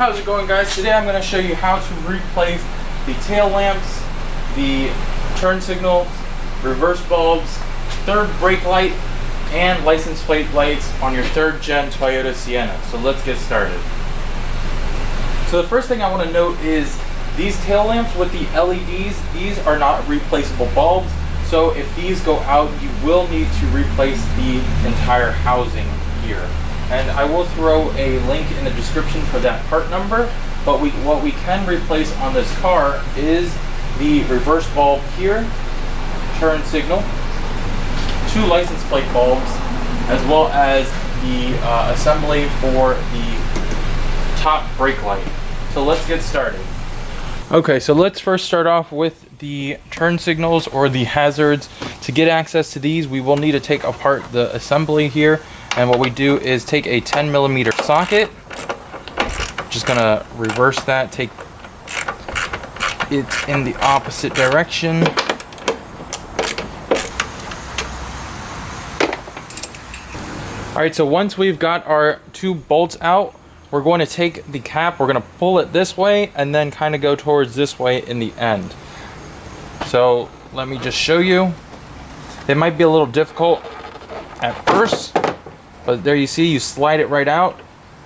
how's it going, guys? Today I'm going to show you how to replace the tail lamps, the turn signals, reverse bulbs, third brake light, and license plate lights on your third gen Toyota Sienna. So let's get started. So the first thing I want to note is these tail lamps with the LEDs, these are not replaceable bulbs. So if these go out, you will need to replace the entire housing here. And I will throw a link in the description for that part number. But what we can replace on this car is the reverse bulb here, turn signal, 2 license plate bulbs, as well as the assembly for the top brake light. So let's get started. Okay, so let's first start off with the turn signals or the hazards. To get access to these, we will need to take apart the assembly here. And what we do is take a 10mm socket. Just gonna reverse that, take it in the opposite direction. All right, so once we've got our 2 bolts out, we're going to take the cap, we're gonna pull it this way and then kind of go towards this way in the end. So let me just show you. It might be a little difficult at first, but there you see, you slide it right out,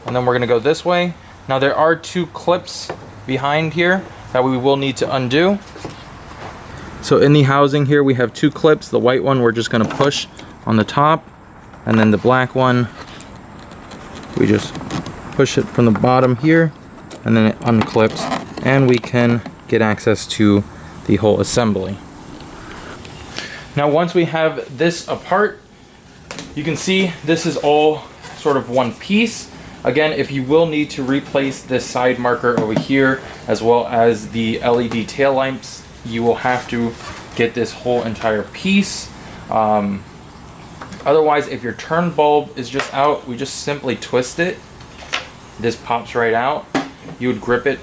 and then we're gonna go this way. Now there are 2 clips behind here that we will need to undo. So in the housing here, we have 2 clips. The white one we're just gonna push on the top, and then the black one, we just push it from the bottom here, and then it unclips, and we can get access to the whole assembly. Now once we have this apart, you can see this is all sort of one piece. Again, if you will need to replace this side marker over here, as well as the LED tail lamps, you will have to get this whole entire piece. Otherwise, if your turn bulb is just out, we just simply twist it. This pops right out. You would grip it,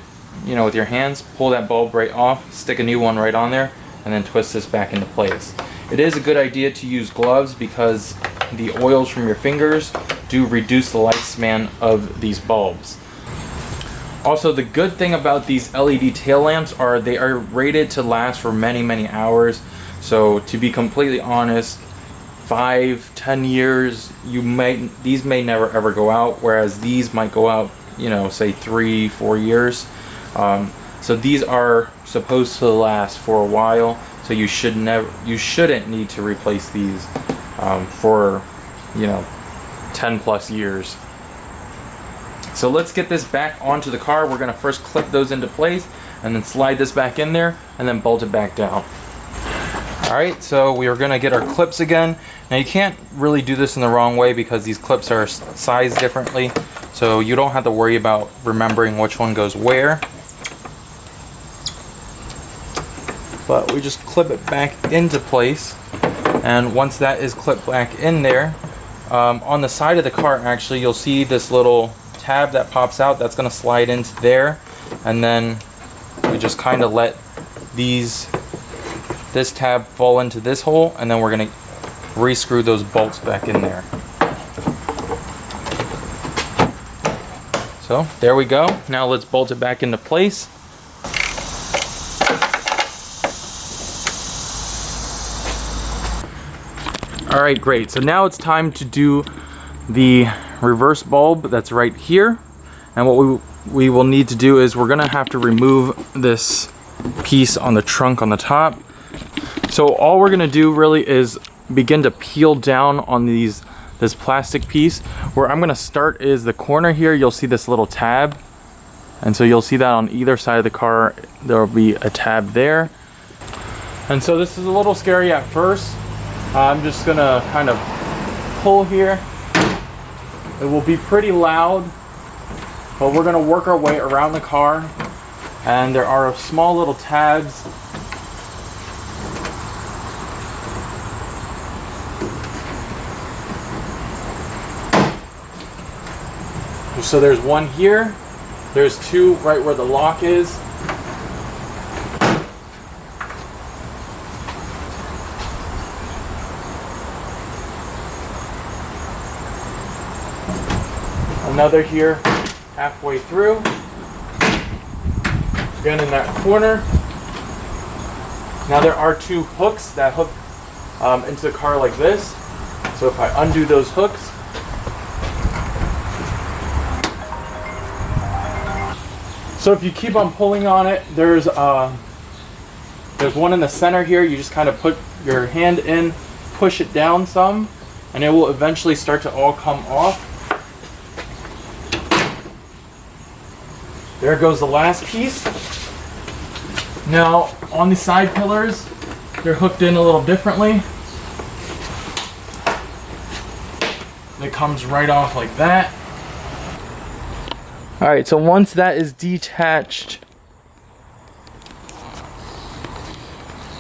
with your hands, pull that bulb right off, stick a new one right on there, and then twist this back into place. It is a good idea to use gloves because the oils from your fingers do reduce the lifespan of these bulbs. Also, the good thing about these LED tail lamps are they are rated to last for many, many hours. So to be completely honest, 5-10 years, these may never ever go out, whereas these might go out, say 3-4 years. So these are supposed to last for a while. So you shouldn't need to replace these for 10 plus years. So let's get this back onto the car. We're gonna first clip those into place and then slide this back in there and then bolt it back down. All right, so we are gonna get our clips again. Now you can't really do this in the wrong way because these clips are sized differently. So you don't have to worry about remembering which one goes where. But we just clip it back into place, and once that is clipped back in there, on the side of the car actually you'll see this little tab that pops out that's going to slide into there, and then we just kind of let this tab fall into this hole, and then we're going to re-screw those bolts back in there. So there we go. Now let's bolt it back into place. Alright, great. So now it's time to do the reverse bulb that's right here. And what we will need to do is we're going to have to remove this piece on the trunk on the top. So all we're going to do really is begin to peel down on this plastic piece. Where I'm going to start is the corner here. You'll see this little tab. And so you'll see that on either side of the car, there will be a tab there. And so this is a little scary at first. I'm just gonna kind of pull here. It will be pretty loud, but we're gonna work our way around the car. And there are small little tabs. So there's one here. There's 2 right where the lock is. Another here halfway through. again in that corner. Now there are 2 hooks that hook into the car like this. So if I undo those hooks, so if you keep on pulling on it, there's one in the center here. You just kind of put your hand in, push it down some, and it will eventually start to all come off. There goes the last piece. Now on the side pillars, they're hooked in a little differently. It comes right off like that. All right, so once that is detached,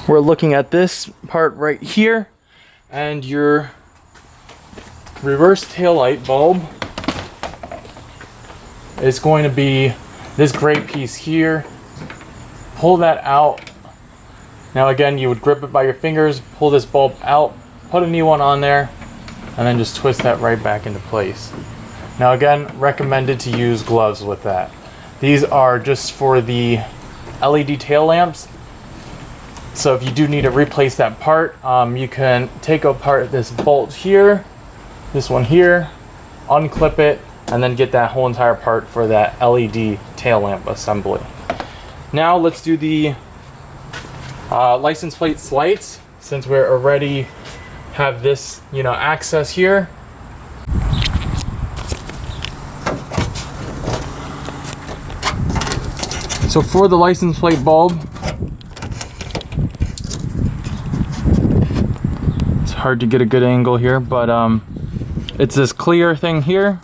we're looking at this part right here, and your reverse taillight bulb is going to be this gray piece here. Pull that out. Now again, you would grip it by your fingers, pull this bulb out, put a new one on there, and then just twist that right back into place. Now again, recommended to use gloves with that. These are just for the LED tail lamps. So if you do need to replace that part, you can take apart this bolt here, this one here, unclip it, and then get that whole entire part for that LED tail lamp assembly. Now let's do the license plate slides, since we're already have this, access here. So for the license plate bulb, it's hard to get a good angle here, but it's this clear thing here.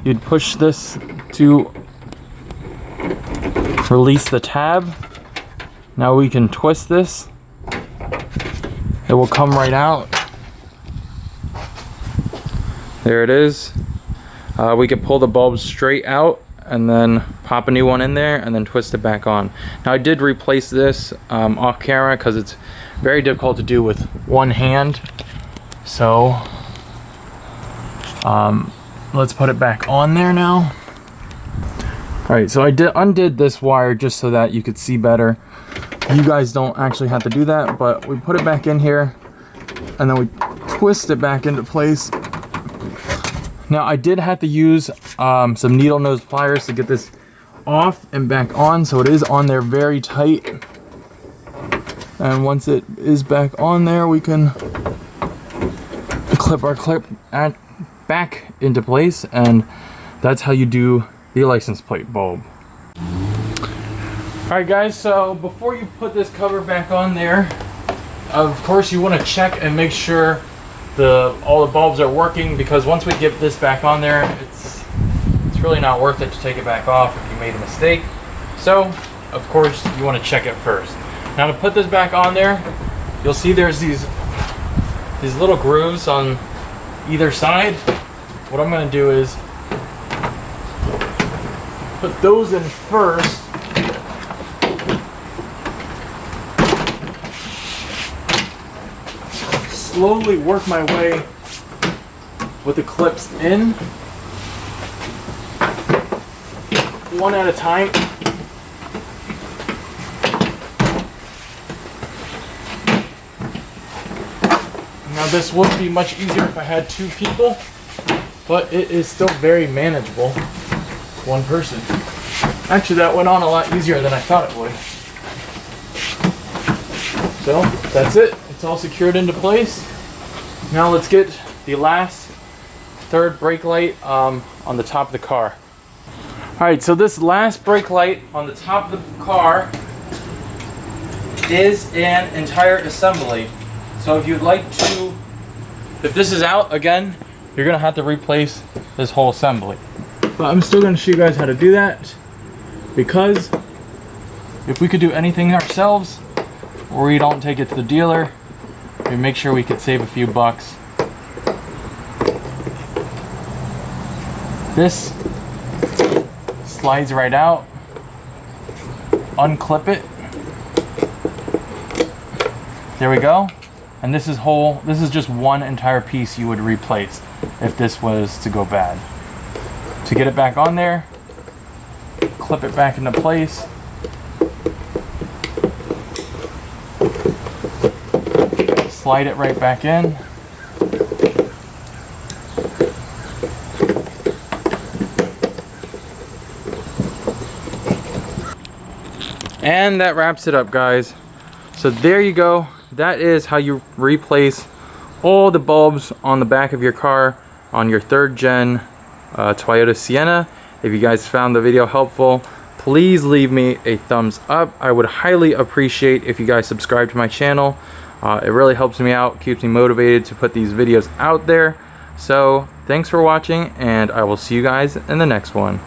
You'd push this to release the tab. Now we can twist this. It will come right out. There it is. We could pull the bulb straight out and then pop a new one in there and then twist it back on. Now I did replace this off camera because it's very difficult to do with one hand. So let's put it back on there now. All right, so I undid this wire just so that you could see better. You guys don't actually have to do that, but we put it back in here and then we twist it back into place. Now I did have to use some needle nose pliers to get this off and back on, so it is on there very tight. And once it is back on there, we can clip our clip back into place, and that's how you do the license plate bulb. Alright guys, so before you put this cover back on there, of course you want to check and make sure all the bulbs are working, because once we get this back on there, it's really not worth it to take it back off if you made a mistake. So of course you want to check it first. Now to put this back on there, you'll see there's these little grooves on either side. What I'm going to do is put those in first. Slowly work my way with the clips in, one at a time. Now this would be much easier if I had 2 people, but it is still very manageable. 1 person. Actually, that went on a lot easier than I thought it would. So that's it. It's all secured into place. Now let's get the last third brake light on the top of the car. Alright, so this last brake light on the top of the car is an entire assembly. So if you'd like to, if this is out again, you're going to have to replace this whole assembly. But I'm still going to show you guys how to do that, because if we could do anything ourselves, or we don't take it to the dealer, we make sure we could save a few bucks. This slides right out. Unclip it. There we go. And this is whole. This is just one entire piece you would replace if this was to go bad. To get it back on there, clip it back into place, slide it right back in. And that wraps it up, guys. So there you go. That is how you replace all the bulbs on the back of your car on your 3rd gen Toyota Sienna. If you guys found the video helpful, please leave me a thumbs up. I would highly appreciate if you guys subscribe to my channel. It really helps me out, keeps me motivated to put these videos out there. So thanks for watching, and I will see you guys in the next one.